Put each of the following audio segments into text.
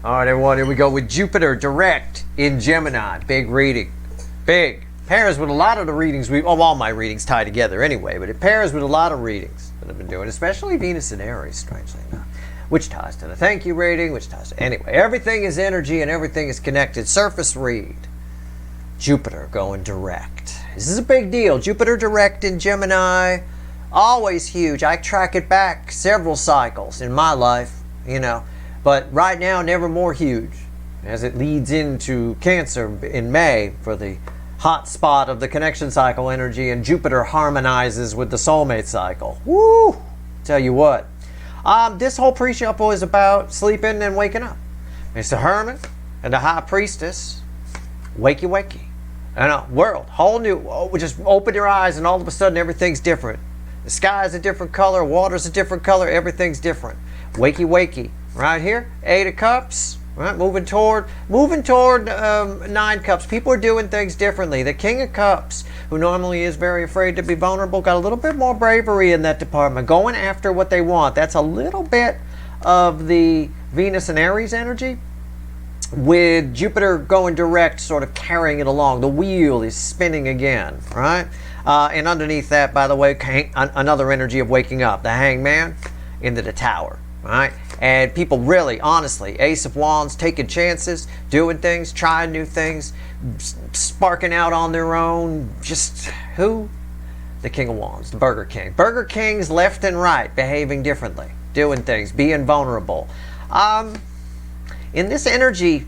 All right, everyone, here we go with Jupiter direct in Gemini. Big reading. Big. Pairs with a lot of the readings, all my readings tie together anyway, but it pairs with a lot of readings that I've been doing, especially Venus in Aries, strangely enough. Which ties to the thank you reading, which ties to... Anyway, everything is energy and everything is connected. Surface read. Jupiter going direct. This is a big deal. Jupiter direct in Gemini, always huge. I track it back several cycles in my life, you know. But right now, never more huge, as it leads into Cancer in May for the hot spot of the connection cycle energy, and Jupiter harmonizes with the soulmate cycle. Woo! Tell you what. This whole pre-shuffle is about sleeping and waking up. It's the Hermit and the High Priestess. Wakey, wakey. And a world, whole new, just open your eyes and all of a sudden everything's different. The sky is a different color, water's a different color, everything's different. Wakey, wakey. Right here, 8 of Cups. Right, moving toward 9 Cups. People are doing things differently. The King of Cups, who normally is very afraid to be vulnerable, got a little bit more bravery in that department, going after what they want. That's a little bit of the Venus and Aries energy, with Jupiter going direct, sort of carrying it along. The wheel is spinning again, right? And underneath that, by the way, another energy of waking up. The Hangman into the Tower, right? And people really, honestly, Ace of Wands, taking chances, doing things, trying new things, sparking out on their own. Just who? The King of Wands, the Burger King. Burger Kings left and right, behaving differently, doing things, being vulnerable. In this energy,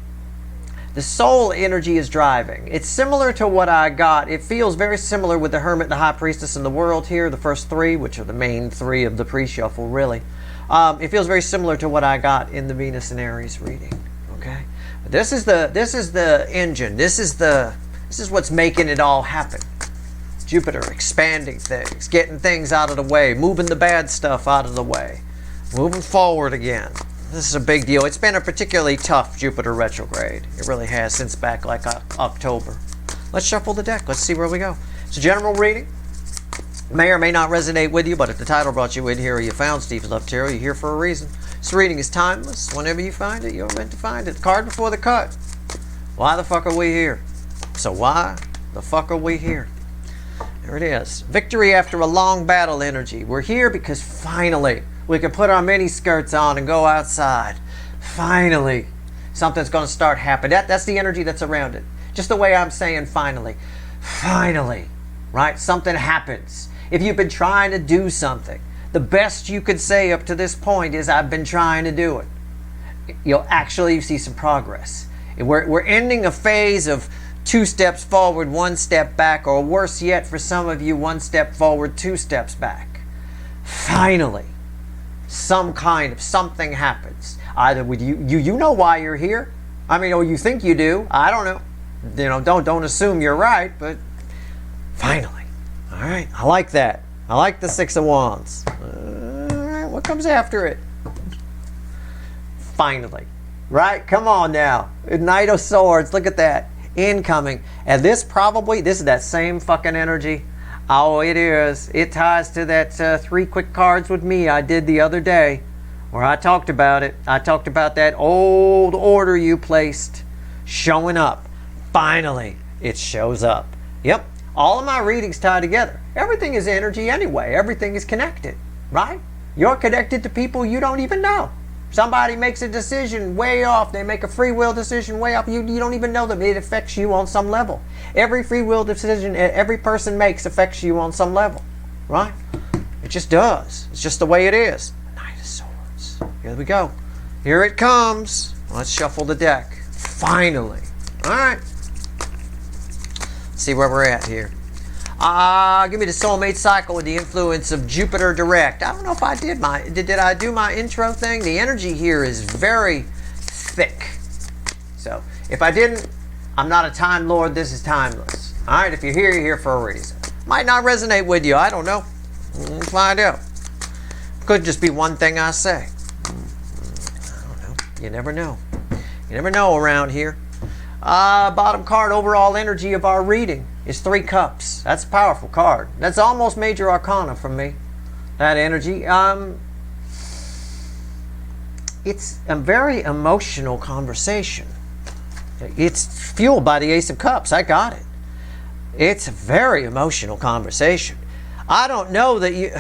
the soul energy is driving. It's similar to what I got. It feels very similar with the Hermit, the High Priestess, and the World here, the first 3, which are the main 3 of the pre-shuffle, really. It feels very similar to what I got in the Venus and Aries reading. Okay, but this is the engine. This is what's making it all happen. Jupiter expanding things, getting things out of the way, moving the bad stuff out of the way, moving forward again. This is a big deal. It's been a particularly tough Jupiter retrograde. It really has, since back like October. Let's shuffle the deck. Let's see where we go. It's a general reading. May or may not resonate with you, but if the title brought you in here or you found Steve's Love Tarot, you're here for a reason. This reading is timeless. Whenever you find it, you're meant to find it. The card before the cut. Why the fuck are we here? So why the fuck are we here? There it is. Victory after a long battle energy. We're here because finally we can put our mini skirts on and go outside. Finally, something's going to start happening. That's the energy that's around it. Just the way I'm saying finally. Finally, right? Something happens. If you've been trying to do something, the best you could say up to this point is, I've been trying to do it. You'll actually see some progress. We're ending a phase of 2 steps forward, 1 step back, or worse yet for some of you, 1 step forward, 2 steps back. Finally, some kind of something happens. Either with you know why you're here. I mean, or you think you do. I don't know. You know, don't assume you're right, but finally. All right, I like that. I like the 6 of Wands. All right, what comes after it? Finally, right? Come on now. Knight of Swords, look at that. Incoming. And this is that same fucking energy. Oh, it is. It ties to that 3 quick cards with me I did the other day, where I talked about it. I talked about that old order you placed showing up. Finally, it shows up. Yep. All of my readings tie together. Everything is energy anyway. Everything is connected, right? You're connected to people you don't even know. Somebody makes a decision way off. They make a free will decision way off. You don't even know them. It affects you on some level. Every free will decision every person makes affects you on some level, right? It just does. It's just the way it is. Knight of Swords. Here we go. Here it comes. Let's shuffle the deck. Finally. All right. See where we're at here. Give me the soulmate cycle with the influence of Jupiter direct. I don't know if I did I do my intro thing? The energy here is very thick. So if I didn't, I'm not a time lord. This is timeless. All right, if you're here for a reason. Might not resonate with you. I don't know. We'll find out. Could just be one thing I say. I don't know. You never know. You never know around here. Bottom card, overall energy of our reading is 3 Cups. That's a powerful card. That's almost major arcana from me. That energy. it's a very emotional conversation. It's fueled by the Ace of Cups. I got it. It's a very emotional conversation. I don't know that you...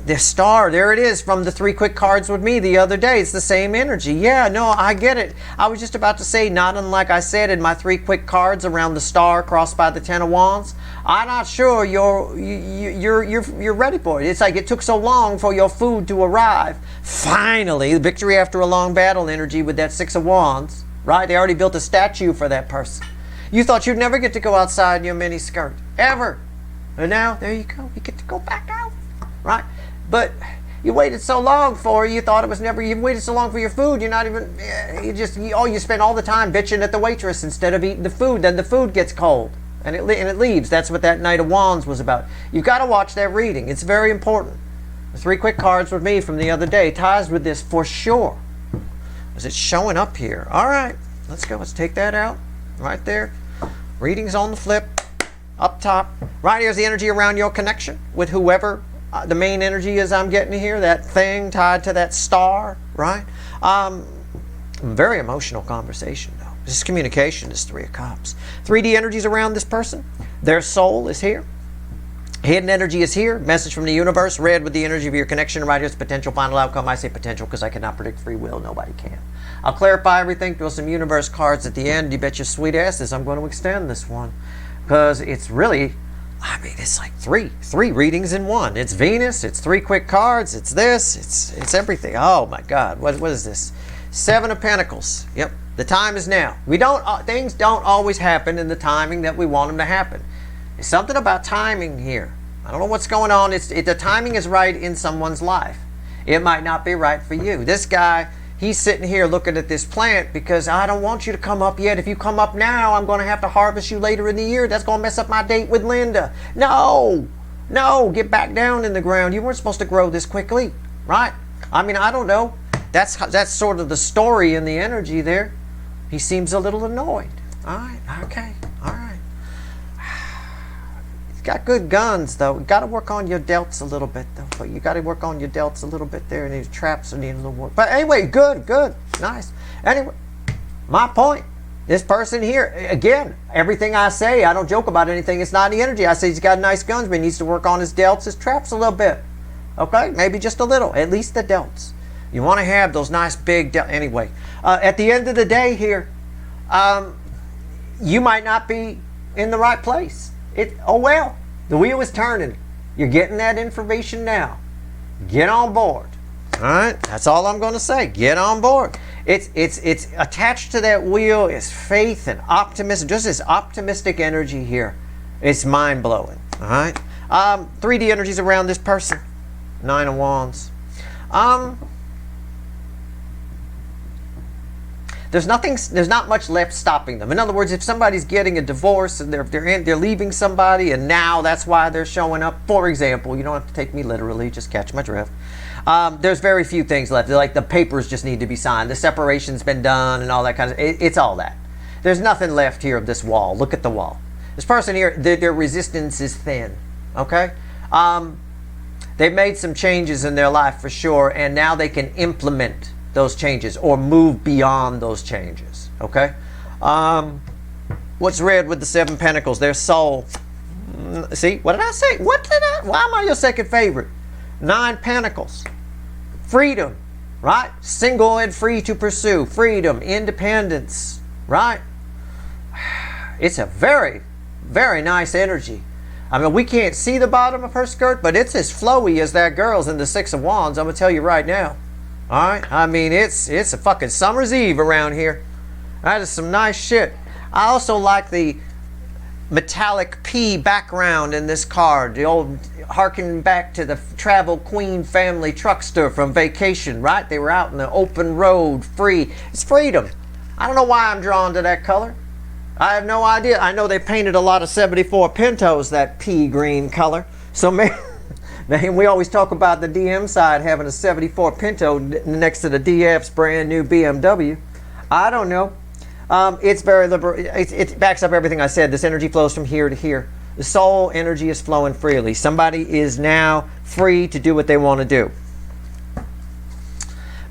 The star, there it is from the 3 quick cards with me the other day. It's the same energy. Yeah, no, I get it. I was just about to say, not unlike I said in my 3 quick cards around the star crossed by the 10 of Wands. I'm not sure you're ready for it. It's like it took so long for your food to arrive. Finally, the victory after a long battle energy with that 6 of Wands, right? They already built a statue for that person. You thought you'd never get to go outside in your mini skirt, ever. And now, there you go. You get to go back out, right? But you waited so long for it, you thought it was never, you waited so long for your food, you're not even, you spend all the time bitching at the waitress instead of eating the food, then the food gets cold and it leaves. That's what that Knight of Wands was about. You've got to watch that reading. It's very important. The 3 quick cards with me from the other day ties with this for sure. Is it showing up here? All right, let's go. Let's take that out right there. Readings on the flip, up top. Right here's the energy around your connection with whoever the main energy is I'm getting here, that thing tied to that star, right? Very emotional conversation, though. This communication is 3 of Cups. 3D energies around this person. Their soul is here. Hidden energy is here. Message from the universe. Red with the energy of your connection. Right here's potential final outcome. I say potential because I cannot predict free will. Nobody can. I'll clarify everything through some universe cards at the end. You bet your sweet asses I'm going to extend this one because it's really... I mean, it's like three readings in one. It's Venus, it's 3 quick cards, it's this, it's everything. Oh my God, what is this? 7 of Pentacles. Yep, the time is now. Things don't always happen in the timing that we want them to happen. There's something about timing here. I don't know what's going on. The timing is right in someone's life. It might not be right for you. This guy, he's sitting here looking at this plant because I don't want you to come up yet. If you come up now, I'm going to have to harvest you later in the year. That's going to mess up my date with Linda. No, get back down in the ground. You weren't supposed to grow this quickly, right? I mean, I don't know. That's sort of the story in the energy there. He seems a little annoyed. All right, okay, all right. He's got good guns, though. You got to work on your delts a little bit, though. But you got to work on your delts a little bit there, and these traps are needing a little work. But anyway, good, nice. Anyway, my point, this person here, again, everything I say, I don't joke about anything. It's not the energy. I say he's got nice guns, but he needs to work on his delts, his traps a little bit. Okay, maybe just a little, at least the delts. You want to have those nice big delts. Anyway, at the end of the day here, you might not be in the right place. Oh well, the wheel is turning. You're getting that information now. Get on board. All right, that's all I'm going to say. Get on board. It's attached to that wheel is faith and optimism. Just this optimistic energy here. It's mind blowing. All right. 3D energies around this person. 9 of Wands. There's not much left stopping them. In other words, if somebody's getting a divorce and they're leaving somebody and now that's why they're showing up, for example, you don't have to take me literally, just catch my drift. There's very few things left. Like the papers just need to be signed. The separation's been done and all that kind of, it's all that. There's nothing left here of this wall. Look at the wall. This person here, their resistance is thin, okay? They've made some changes in their life for sure, and now they can implement those changes or move beyond those changes, okay? What's red with the 7 Pentacles? Their soul. See, what did I say? Why am I your second favorite? 9 Pentacles. Freedom, right? Single and free to pursue. Freedom, independence, right? It's a very, very nice energy. I mean, we can't see the bottom of her skirt, but it's as flowy as that girl's in the 6 of Wands. I'm going to tell you right now. All right? I mean, it's a fucking summer's eve around here. That is some nice shit. I also like the metallic P background in this card. The old, harkening back to the Travel Queen family truckster from Vacation, right? They were out in the open road, free. It's freedom. I don't know why I'm drawn to that color. I have no idea. I know they painted a lot of 74 Pintos that pea green color. So maybe we always talk about the DM side having a 74 Pinto next to the DF's brand new BMW. I don't know. It's very liberal. It backs up everything I said. This energy flows from here to here. The soul energy is flowing freely. Somebody is now free to do what they want to do.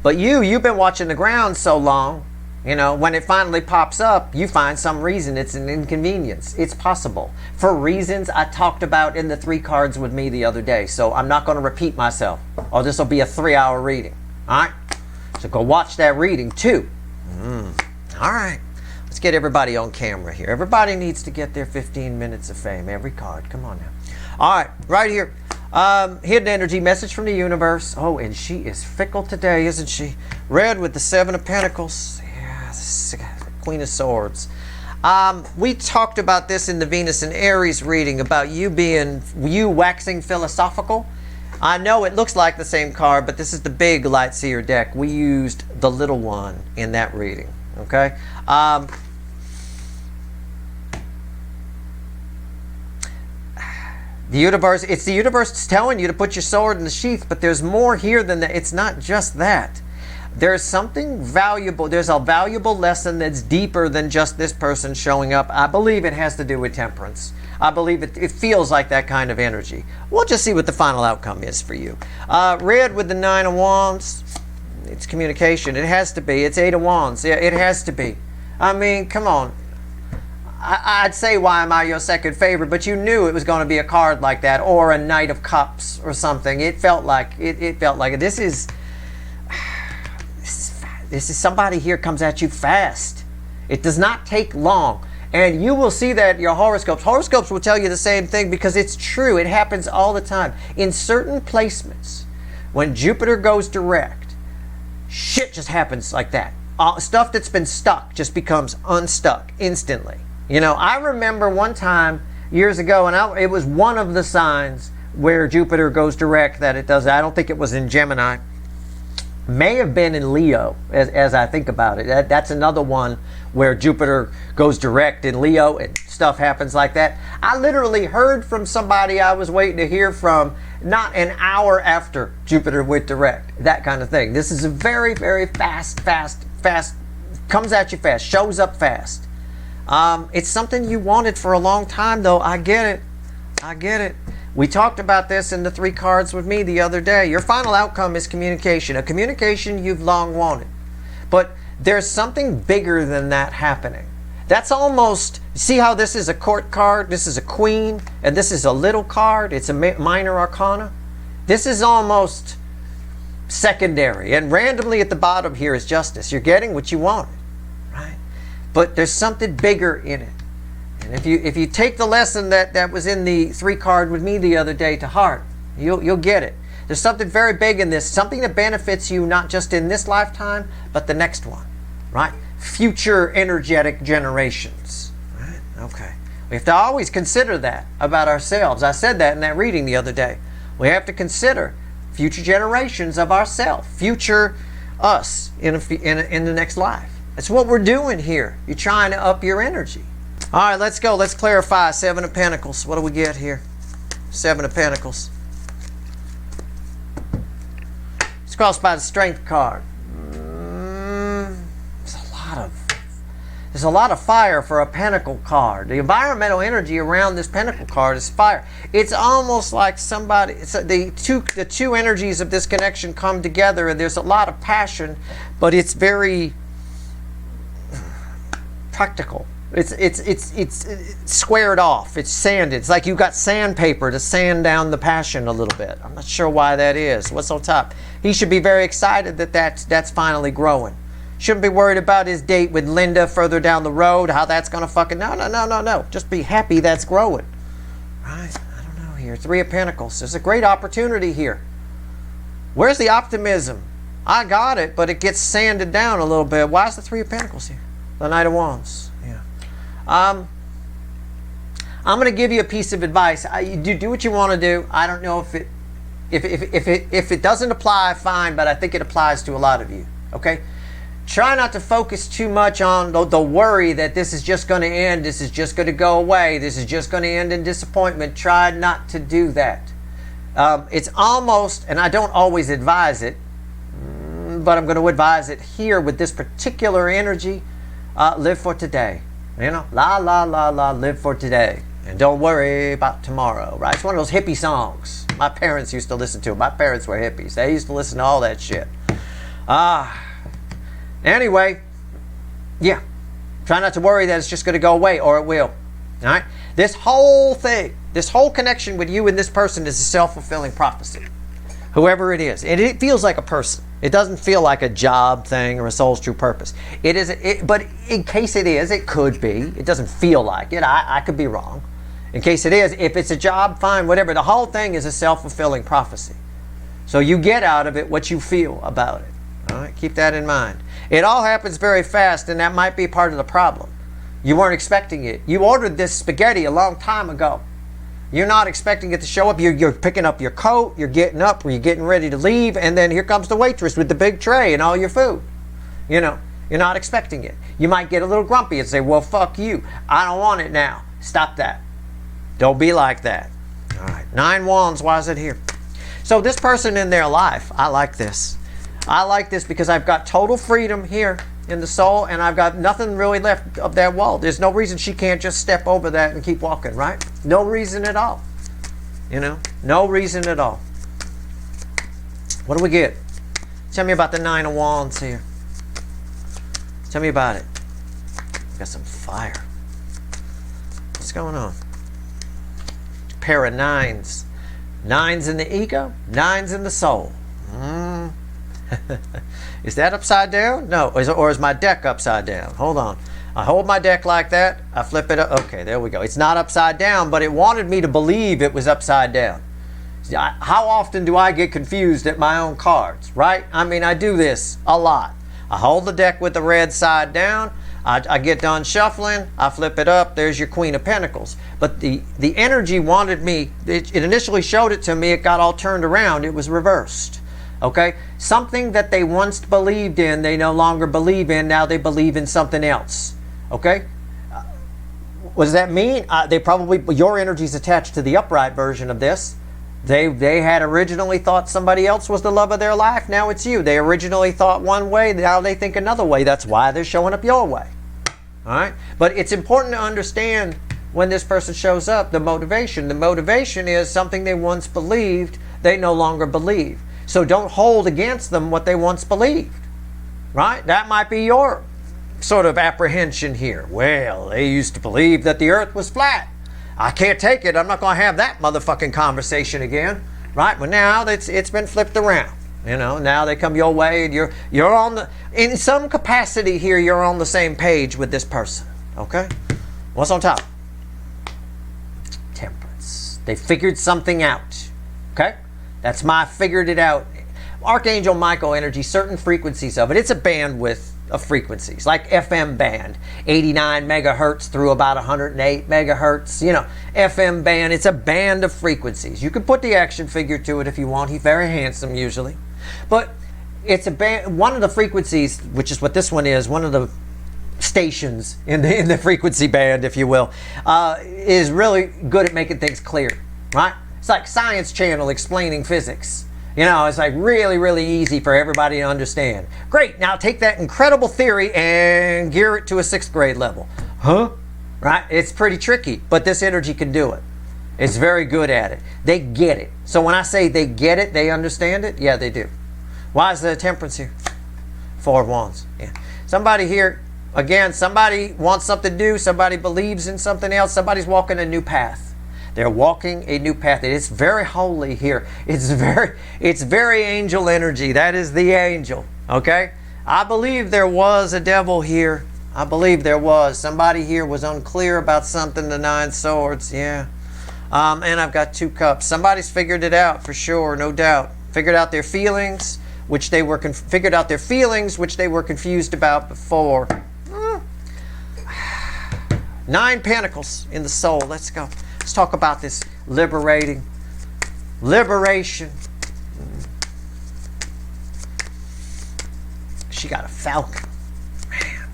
But you've been watching the ground so long, you know, when it finally pops up, you find some reason it's an inconvenience. It's possible. For reasons I talked about in the 3 cards with me the other day. So I'm not going to repeat myself. Or this will be a 3-hour reading. All right? So go watch that reading too. All right. Let's get everybody on camera here. Everybody needs to get their 15 minutes of fame. Every card. Come on now. All right. Right here. Hidden energy, message from the universe. Oh, and she is fickle today, isn't she? Red with the 7 of Pentacles. Queen of Swords. We talked about this in the Venus and Aries reading about you waxing philosophical. I know it looks like the same card, but this is the big light seer deck. We used the little one in that reading. Okay. The universe, it's the universe telling you to put your sword in the sheath, but there's more here than that. It's not just that. There's something valuable. There's a valuable lesson that's deeper than just this person showing up. I believe it has to do with temperance. I believe it feels like that kind of energy. We'll just see what the final outcome is for you. Red with the 9 of Wands. It's communication. It has to be. It's 8 of Wands. Yeah, it has to be. I mean, come on. I'd say, why am I your second favorite? But you knew it was going to be a card like that, or a Knight of Cups or something. It felt like it felt like it. This is somebody here comes at you fast. It does not take long. And you will see that in your horoscopes. Horoscopes will tell you the same thing because it's true. It happens all the time. In certain placements, when Jupiter goes direct, shit just happens like that. Stuff that's been stuck just becomes unstuck instantly. You know, I remember one time years ago, and it was one of the signs where Jupiter goes direct that it does. I don't think it was in Gemini. May have been in Leo, as I think about it. That's another one where Jupiter goes direct in Leo and stuff happens like that. I literally heard from somebody I was waiting to hear from not an hour after Jupiter went direct. That kind of thing. This is a very, very fast, comes at you fast, shows up fast. It's something you wanted for a long time, though. I get it. We talked about this in the 3 cards with me the other day. Your final outcome is communication, a communication you've long wanted. But there's something bigger than that happening. That's almost, see how this is a court card, this is a queen, and this is a little card, it's a minor arcana. This is almost secondary. And randomly at the bottom here is justice. You're getting what you wanted, right? But there's something bigger in it. And if you take the lesson that was in the 3 card with me the other day to heart, you'll get it. There's something very big in this, something that benefits you not just in this lifetime, but the next one, right? Future energetic generations, right? Okay. We have to always consider that about ourselves. I said that in that reading the other day. We have to consider future generations of ourselves, future us in the next life. That's what we're doing here. You're trying to up your energy. All right, let's go. Let's clarify. 7 of Pentacles. What do we get here? 7 of Pentacles. It's crossed by the Strength card. There's a lot of fire for a Pentacle card. The environmental energy around this Pentacle card is fire. It's almost like the two energies of this connection come together, and there's a lot of passion, but it's very practical. It's squared off. It's sanded. It's like you've got sandpaper to sand down the passion a little bit. I'm not sure why that is. What's on top? He should be very excited that that's finally growing. Shouldn't be worried about his date with Linda further down the road, how that's going to fucking... No. Just be happy that's growing. Right? I don't know here. 3 of Pentacles. There's a great opportunity here. Where's the optimism? I got it, but it gets sanded down a little bit. Why is the 3 of Pentacles here? The Knight of Wands. Yeah. I'm going to give you a piece of advice. You do what you want to do. I don't know if it doesn't apply, fine, but I think it applies to a lot of you. Okay? Try not to focus too much on the worry that this is just going to end, this is just going to go away, this is just going to end in disappointment. Try not to do that. It's almost, and I don't always advise it, but I'm going to advise it here with this particular energy. Live for today. You know, live for today. And don't worry about tomorrow, right? It's one of those hippie songs. My parents used to listen to it. My parents were hippies. They used to listen to all that shit. Anyway, yeah. Try not to worry that it's just going to go away, or it will. All right? This whole thing, this whole connection with you and this person is a self-fulfilling prophecy. Whoever it is. And it feels like a person. It doesn't feel like a job thing or a soul's true purpose. It is, but in case it is, it could be. It doesn't feel like it. I could be wrong. In case it is, if it's a job, fine, whatever. The whole thing is a self-fulfilling prophecy. So you get out of it what you feel about it. All right? Keep that in mind. It all happens very fast, and that might be part of the problem. You weren't expecting it. You ordered this spaghetti a long time ago. You're not expecting it to show up. You're picking up your coat, you're getting up, or you're getting ready to leave, and then here comes the waitress with the big tray and all your food. You know, you're not expecting it. You might get a little grumpy and say, well, fuck you. I don't want it now. Stop that. Don't be like that. All right, 9 wands, why is it here? So this person in their life, I like this. I like this because I've got total freedom here in the soul, and I've got nothing really left of that wall. There's no reason she can't just step over that and keep walking, right? No reason at all. You know, no reason at all. What do we get? Tell me about the 9 of wands here. Tell me about it. Got some fire. What's going on? Pair of 9s. 9s in the ego, 9s in the soul. Is that upside down? No. Or is my deck upside down? Hold on. I hold my deck like that. I flip it up. Okay, there we go. It's not upside down, but it wanted me to believe it was upside down. How often do I get confused at my own cards, right? I mean, I do this a lot. I hold the deck with the red side down. I get done shuffling. I flip it up. There's your Queen of Pentacles. But the energy wanted me. It initially showed it to me. It got all turned around. It was reversed. Okay? Something that they once believed in, they no longer believe in. Now they believe in something else. Okay? What does that mean? They probably, your energy is attached to the upright version of this. They had originally thought somebody else was the love of their life. Now it's you. They originally thought one way. Now they think another way. That's why they're showing up your way. All right? But it's important to understand when this person shows up, the motivation. The motivation is something they once believed, they no longer believe. So don't hold against them what they once believed. Right? That might be your sort of apprehension here. Well, they used to believe that the earth was flat. I can't take it. I'm not going to have that motherfucking conversation again. Right? But now it's been flipped around. You know, now they come your way, and you're on the, in some capacity here, you're on the same page with this person. Okay? What's on top? Temperance. They figured something out. Okay? That's my figured it out. Archangel Michael energy, certain frequencies of it. It's a bandwidth of frequencies, like FM band, 89 megahertz through about 108 megahertz. You know, FM band, it's a band of frequencies. You can put the action figure to it if you want. He's very handsome usually. But it's a band, one of the frequencies, which is what this one is, one of the stations in the frequency band, if you will, is really good at making things clear, right? It's like Science Channel explaining physics. You know, it's like really, really easy for everybody to understand. Great, now take that incredible theory and gear it to a 6th grade level. Huh? Right? It's pretty tricky, but this energy can do it. It's very good at it. They get it. So when I say they get it, they understand it, yeah, they do. Why is the Temperance here? 4 of Wands. Yeah. Somebody here, again, somebody wants something new, somebody believes in something else, somebody's walking a new path. They're walking a new path. It's very holy here. It's very angel energy. That is the angel. Okay? I believe there was a devil here. I believe there was. Somebody here was unclear about something, the 9 swords. Yeah. And I've got 2 cups. Somebody's figured it out for sure, no doubt. Figured out their feelings, which they were confused about before. 9 pentacles in the soul. Let's go. Let's talk about this liberation. She got a falcon. Man.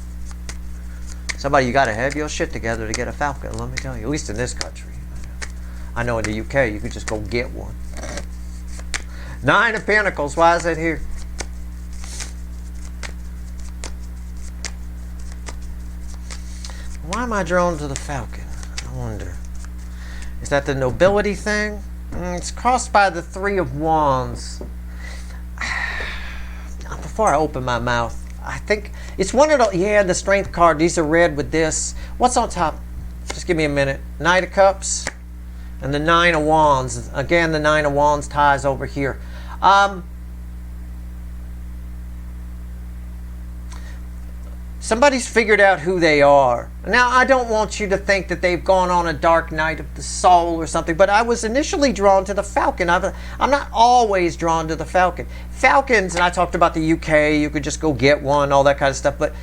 Somebody, you got to have your shit together to get a falcon, let me tell you. At least in this country. I know in the UK you could just go get one. 9 of Pentacles. Why is that here? Why am I drawn to the falcon? I wonder. Is that the nobility thing? It's crossed by the 3 of Wands. The before I open my mouth, I think it's one of the, yeah, the strength card. These are red with this. What's on top? Just give me a minute. Knight of Cups and the Nine of Wands. Again, the Nine of Wands ties over here. Somebody's figured out who they are. Now, I don't want you to think that they've gone on a dark night of the soul or something, but I was initially drawn to the falcon. I'm not always drawn to the falcon. Falcons, and I talked about the UK, you could just go get one, all that kind of stuff, but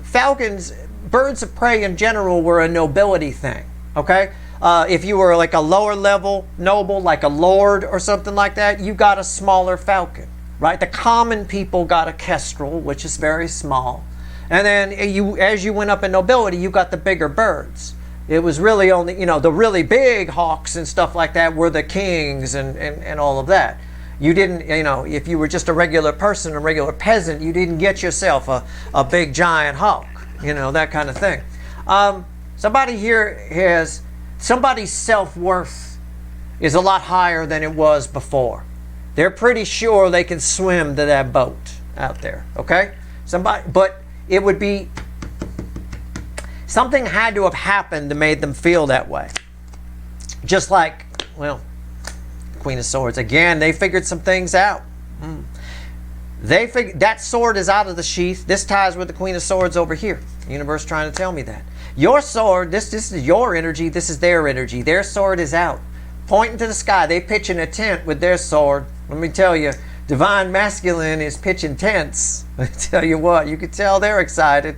falcons, birds of prey in general, were a nobility thing, okay? If you were like a lower level noble, like a lord or something like that, you got a smaller falcon, right? The common people got a kestrel, which is very small. And then as you went up in nobility, you got the bigger birds. It was really only, the really big hawks and stuff like that were the kings and all of that. You didn't, if you were just a regular person, a regular peasant, you didn't get yourself a big giant hawk, that kind of thing. Somebody here somebody's self-worth is a lot higher than it was before. They're pretty sure they can swim to that boat out there, okay? But it would be, something had to have happened to made them feel that way. Just like, well, Queen of Swords. Again, they figured some things out. They figured that sword is out of the sheath. This ties with the Queen of Swords over here. The universe trying to tell me that. Your sword, this is your energy, this is their energy. Their sword is out. Pointing to the sky. They pitching a tent with their sword. Let me tell you, Divine Masculine is pitching tents. I tell you what, you can tell they're excited.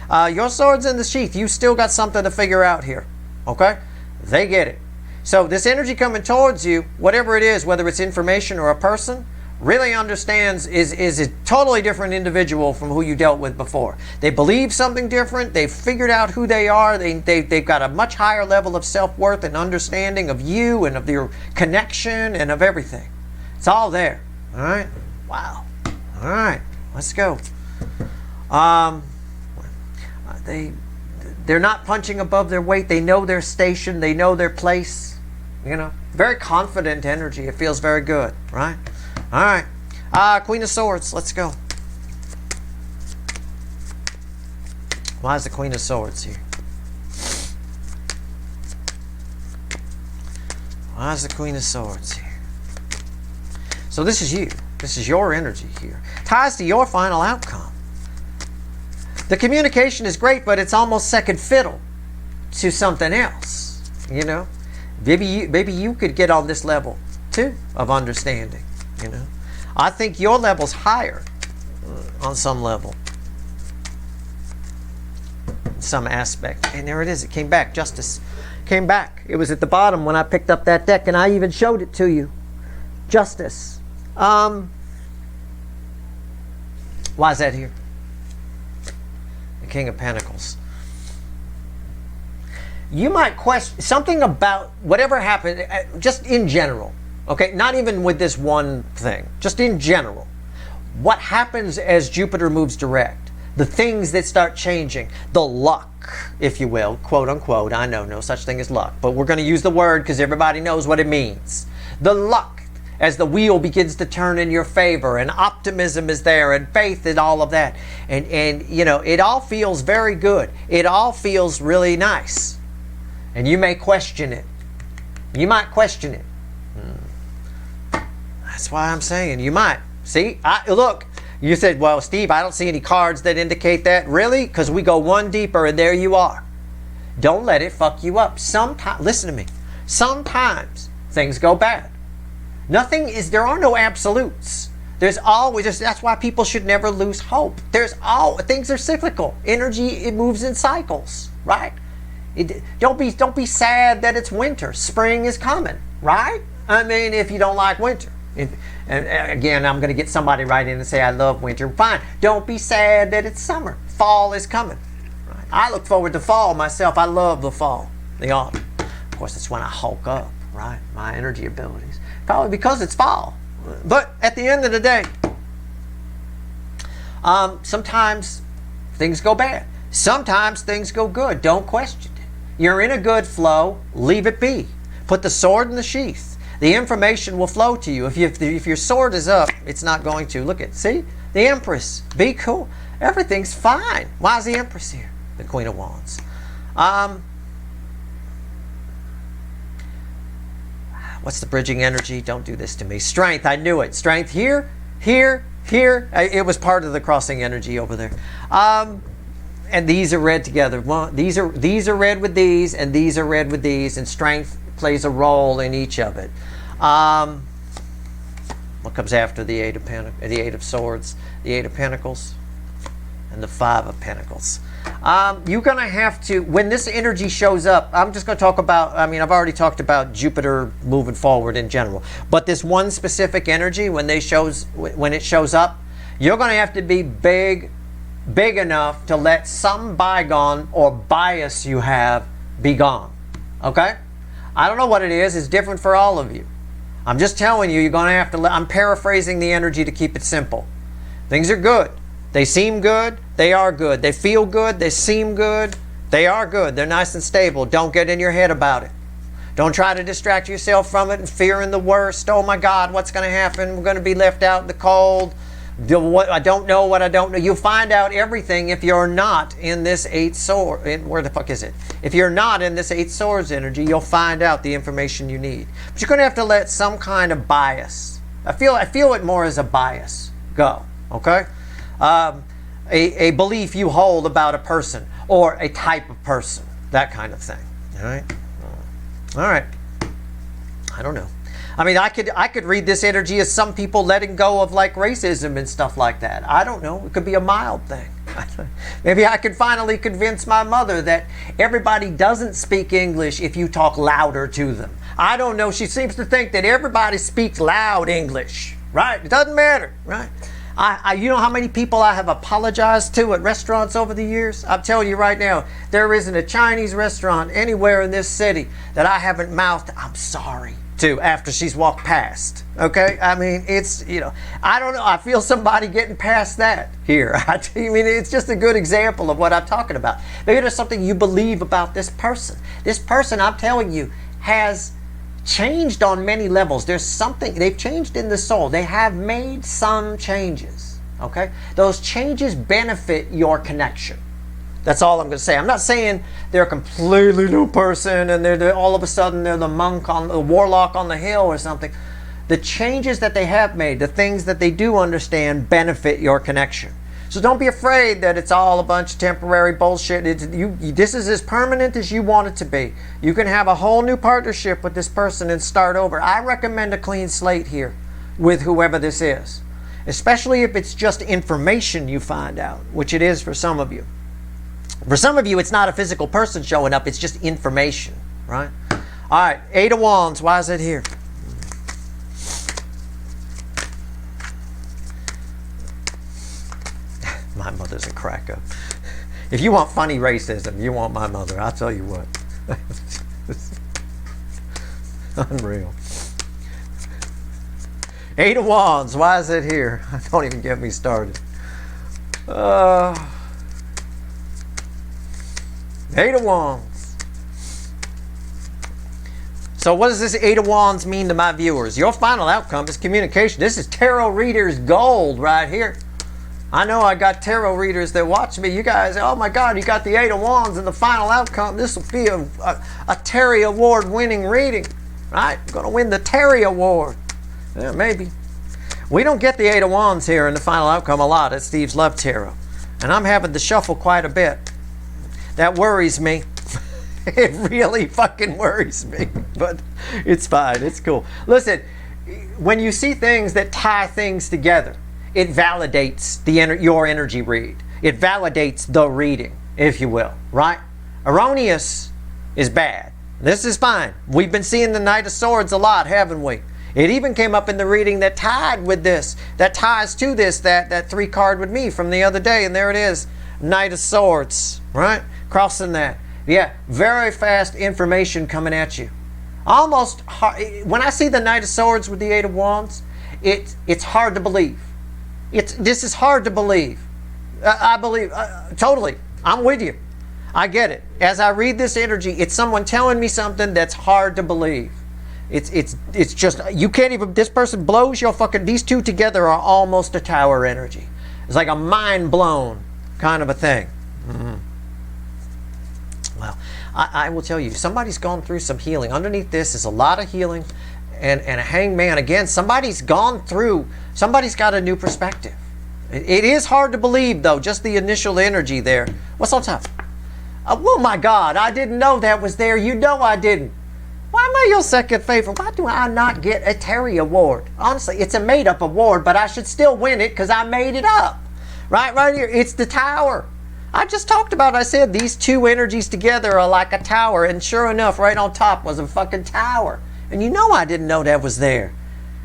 Your sword's in the sheath. You still got something to figure out here. Okay? They get it. So this energy coming towards you, whatever it is, whether it's information or a person, really understands is a totally different individual from who you dealt with before. They believe something different. They've figured out who they are. They've got a much higher level of self-worth and understanding of you and of your connection and of everything. It's all there. All right. Wow. All right. Let's go. They're not punching above their weight. They know their station. They know their place. Very confident energy. It feels very good. Right. All right. Queen of Swords. Let's go. Why is the Queen of Swords here? Why is the Queen of Swords here? So this is you. This is your energy here. Ties to your final outcome. The communication is great, but it's almost second fiddle to something else. Maybe you could get on this level too of understanding. I think your level's higher on some level, some aspect. And there it is. It came back. Justice came back. It was at the bottom when I picked up that deck, and I even showed it to you. Justice. Why is that here? The King of Pentacles. You might question something about whatever happened, just in general. Okay, not even with this one thing, just in general. What happens as Jupiter moves direct? The things that start changing, the luck, if you will, quote unquote. I know no such thing as luck, but we're going to use the word because everybody knows what it means. The luck, as the wheel begins to turn in your favor, and optimism is there, and faith and all of that. And it all feels very good. It all feels really nice. And you may question it. You might question it. That's why I'm saying you might. See, look, you said, well, Steve, I don't see any cards that indicate that. Really? Because we go one deeper and there you are. Don't let it fuck you up. Sometimes, listen to me. Sometimes things go bad. There are no absolutes. There's always, that's why people should never lose hope. Things are cyclical. Energy, it moves in cycles, right? Don't be sad that it's winter. Spring is coming, right? I mean, if you don't like winter. And again, I'm going to get somebody right in and say, I love winter. Fine. Don't be sad that it's summer. Fall is coming. Right? I look forward to fall myself. I love the fall, the autumn. Of course, it's when I hulk up, right? My energy abilities. Probably because it's fall. But at the end of the day, sometimes things go bad. Sometimes things go good. Don't question it. You're in a good flow. Leave it be. Put the sword in the sheath. The information will flow to you. If your sword is up, it's not going to. Look at, see? The Empress. Be cool. Everything's fine. Why is the Empress here? The Queen of Wands. What's the bridging energy? Don't do this to me. Strength. I knew it. Strength here, here, here. It was part of the crossing energy over there. And these are read together. Well, these are read with these, and these are read with these, and strength plays a role in each of it. What comes after the Eight of Swords? The Eight of Pentacles and the Five of Pentacles. You're going to have to, when this energy shows up, I'm just going to talk about, I've already talked about Jupiter moving forward in general, but this one specific energy, when it shows up, you're going to have to be big enough to let some bygone or bias you have be gone. Okay? I don't know what it is. It's different for all of you. I'm just telling you, you're going to have to I'm paraphrasing the energy to keep it simple. Things are good. They seem good. They are good. They feel good. They seem good. They are good. They're nice and stable. Don't get in your head about it. Don't try to distract yourself from it and fearing the worst. Oh my God, what's going to happen? We're going to be left out in the cold. I don't know what I don't know. You'll find out everything if you're not in this Eight Swords. Where the fuck is it? If you're not in this Eight Swords energy, you'll find out the information you need. But you're going to have to let some kind of bias. I feel it more as a bias. Go. Okay? A belief you hold about a person or a type of person. That kind of thing. All right? All right. I don't know. I could read this energy as some people letting go of like racism and stuff like that. I don't know. It could be a mild thing. Maybe I could finally convince my mother that everybody doesn't speak English if you talk louder to them. I don't know. She seems to think that everybody speaks loud English, right? It doesn't matter, right? You know how many people I have apologized to at restaurants over the years? I'm telling you right now, there isn't a Chinese restaurant anywhere in this city that I haven't mouthed, "I'm sorry," to after she's walked past. Okay? It's, I don't know. I feel somebody getting past that here. It's just a good example of what I'm talking about. Maybe there's something you believe about this person. This person, I'm telling you, has changed on many levels. There's something, they've changed in the soul. They have made some changes. Okay? Those changes benefit your connection. That's all I'm going to say. I'm not saying they're a completely new person and they're all of a sudden they're the warlock on the hill or something. The changes that they have made, the things that they do understand, benefit your connection. So don't be afraid that it's all a bunch of temporary bullshit. This is as permanent as you want it to be. You can have a whole new partnership with this person and start over. I recommend a clean slate here with whoever this is, especially if it's just information you find out, which it is for some of you. For some of you, it's not a physical person showing up. It's just information, right? All right, Eight of Wands. Why is it here? My mother's a cracker. If you want funny racism, you want my mother. I'll tell you what. Unreal. Eight of Wands. Why is it here? Don't even get me started. Eight of Wands. So what does this Eight of Wands mean to my viewers? Your final outcome is communication. This is tarot readers gold right here. I know I got tarot readers that watch me. You guys, oh my God, you got the Eight of Wands and the final outcome. This will be a Terry Award winning reading, right? I'm going to win the Terry Award. Yeah, maybe. We don't get the Eight of Wands here in the final outcome a lot at Steve's Love Tarot. And I'm having to shuffle quite a bit. That worries me. It really fucking worries me. But it's fine. It's cool. Listen, when you see things that tie things together, it validates your energy read. It validates the reading, if you will, right? Erroneous is bad. This is fine. We've been seeing the Knight of Swords a lot, haven't we? It even came up in the reading that tied with this, that ties to this, that 3 card with me from the other day, and there it is, Knight of Swords, right? Crossing that. Yeah, very fast information coming at you. Almost hard. When I see the Knight of Swords with the Eight of Wands, it's hard to believe. This is hard to believe. I believe, totally. I'm with you. I get it. As I read this energy, it's someone telling me something that's hard to believe. It's just, you can't even, this person blows your fucking, these two together are almost a tower energy. It's like a mind blown kind of a thing. Well, I will tell you, somebody's gone through some healing. Underneath this is a lot of healing, and a hangman. Again, somebody's got a new perspective. It is hard to believe, though, just the initial energy there. What's on top? Oh my God, I didn't know that was there. You know I didn't. Why am I your second favorite? Why do I not get a Terry Award? Honestly, it's a made-up award, but I should still win it because I made it up. Right here, it's the tower. I just talked about it. I said these two energies together are like a tower, and sure enough, right on top was a fucking tower. And you know I didn't know that was there.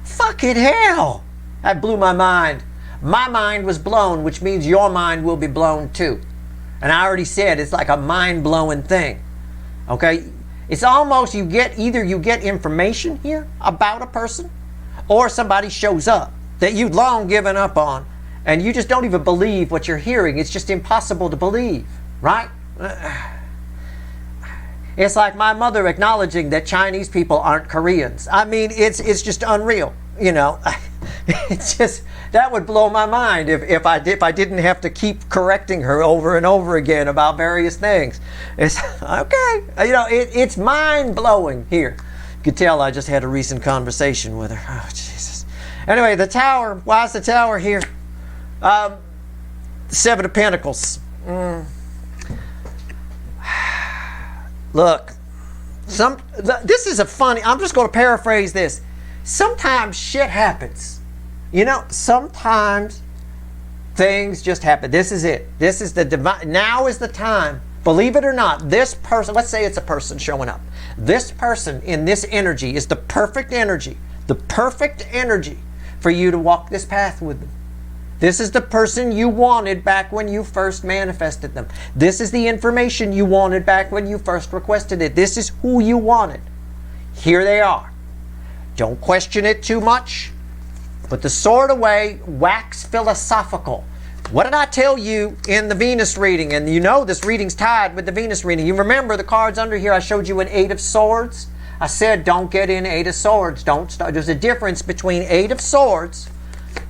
Fucking hell. That blew my mind. My mind was blown, which means your mind will be blown too. And I already said it's like a mind-blowing thing. Okay? It's almost either you get information here about a person, or somebody shows up that you'd long given up on, and you just don't even believe what you're hearing. It's just impossible to believe, right? It's like my mother acknowledging that Chinese people aren't Koreans. I mean, it's just unreal, you know. It's just, that would blow my mind if I didn't have to keep correcting her over and over again about various things. It's okay, you know, it's mind blowing here. You could tell I just had a recent conversation with her. Oh Jesus. Anyway, the tower. Why is the tower here? Seven of Pentacles. Look, this is a funny. I'm just going to paraphrase this. Sometimes shit happens. You know, sometimes things just happen. This is it. This is the divine. Now is the time. Believe it or not, this person, let's say it's a person showing up. This person in this energy is the perfect energy for you to walk this path with them. This is the person you wanted back when you first manifested them. This is the information you wanted back when you first requested it. This is who you wanted. Here they are. Don't question it too much. Put the sword away, wax philosophical. What did I tell you in the Venus reading? And you know this reading's tied with the Venus reading. You remember the cards under here, I showed you an Eight of Swords. I said don't get in Eight of Swords. Don't start. There's a difference between Eight of Swords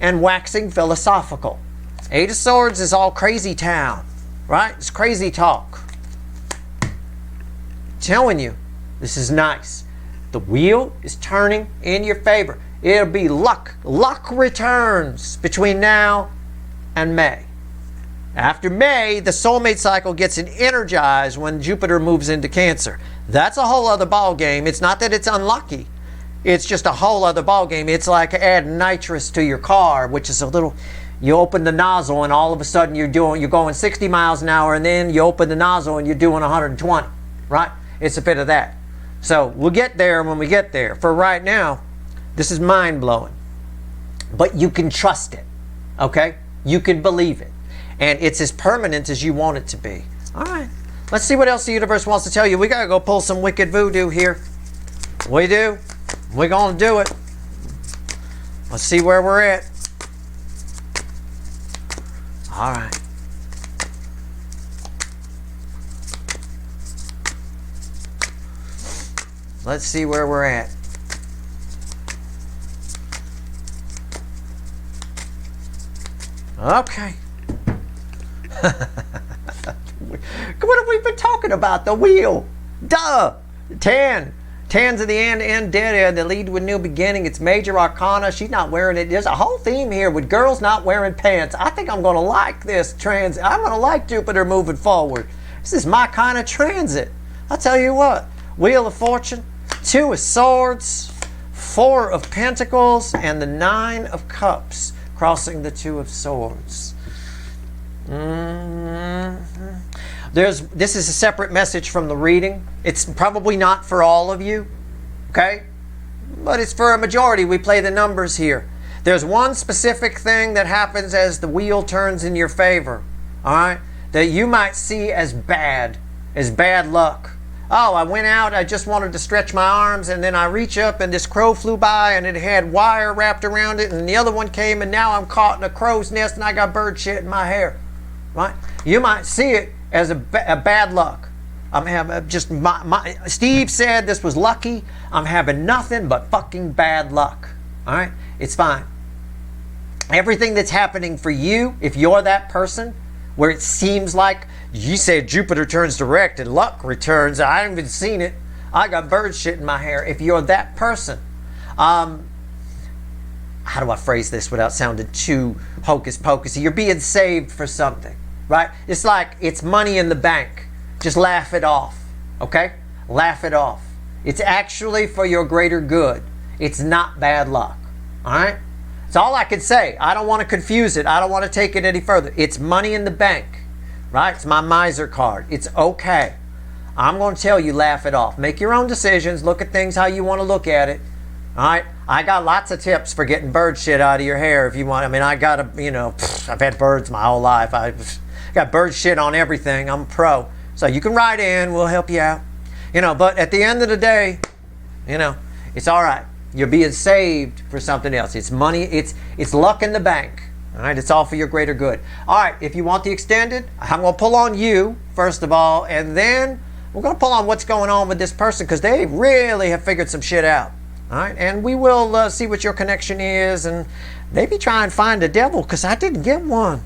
and waxing philosophical. Eight of Swords is all crazy town, right? It's crazy talk. I'm telling you, this is nice. The wheel is turning in your favor. It'll be luck. Luck returns between now and May. After May, the soulmate cycle gets energized when Jupiter moves into Cancer. That's a whole other ball game. It's not that it's unlucky. It's just a whole other ball game. It's like adding nitrous to your car, which is a little. You open the nozzle and all of a sudden you're going 60 miles an hour, and then you open the nozzle and you're doing 120. Right? It's a bit of that. So we'll get there when we get there. For right now, this is mind-blowing. But you can trust it. Okay? You can believe it. And it's as permanent as you want it to be. All right. Let's see what else the universe wants to tell you. We got to go pull some wicked voodoo here. We do. We're going to do it. Let's see where we're at. All right. Let's see where we're at. Okay. What have we been talking about? The wheel. Duh. 10. 10's at the end, dead, the lead with new beginning. It's major arcana. She's not wearing it. There's a whole theme here with girls not wearing pants. I think I'm going to like this transit. I'm going to like Jupiter moving forward. This is my kind of transit. I'll tell you what. Wheel of Fortune, 2 of Swords, 4 of Pentacles, and the 9 of Cups, crossing the 2 of Swords. This is a separate message from the reading. It's probably not for all of you, okay? But it's for a majority. We play the numbers here. There's one specific thing that happens as the wheel turns in your favor, all right, that you might see as bad luck. Oh, I went out, I just wanted to stretch my arms, and then I reach up and this crow flew by and it had wire wrapped around it, and the other one came and now I'm caught in a crow's nest and I got bird shit in my hair, right? You might see it as a bad luck. I'm having just Steve said this was lucky. I'm having nothing but fucking bad luck. All right, it's fine. everything that's happening for you, if you're that person, where it seems like you said Jupiter turns direct and luck returns. I haven't even seen it. I got bird shit in my hair. If you're that person, how do I phrase this without sounding too hocus pocusy? You're being saved for something, right? It's like it's money in the bank. Just laugh it off, okay? Laugh it off. It's actually for your greater good. It's not bad luck, all right? That's all I can say. I don't want to confuse it. I don't want to take it any further. It's money in the bank, right? It's my miser card. It's okay. I'm going to tell you, laugh it off. Make your own decisions. Look at things how you want to look at it. All right? I got lots of tips for getting bird shit out of your hair if you want. I mean, I got to, I've had birds my whole life. I've got bird shit on everything. I'm a pro. So you can write in. We'll help you out. But at the end of the day, it's all right. You're being saved for something else. It's money. It's luck in the bank. All right? It's all for your greater good. All right. If you want the extended, I'm going to pull on you, first of all, and then we're going to pull on what's going on with this person because they really have figured some shit out. All right? And we will see what your connection is and maybe try and find a devil because I didn't get one.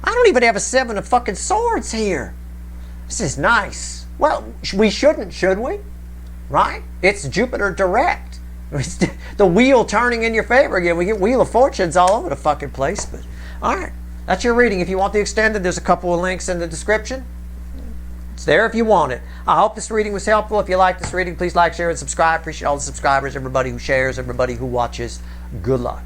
I don't even have a 7 of fucking swords here. This is nice. Well, we shouldn't, should we? Right? It's Jupiter direct. It's the wheel turning in your favor again. We get Wheel of Fortunes all over the fucking place. But all right, that's your reading. If you want the extended, there's a couple of links in the description. It's there if you want it. I hope this reading was helpful. If you like this reading, please like, share, and subscribe. Appreciate all the subscribers, everybody who shares, everybody who watches. Good luck.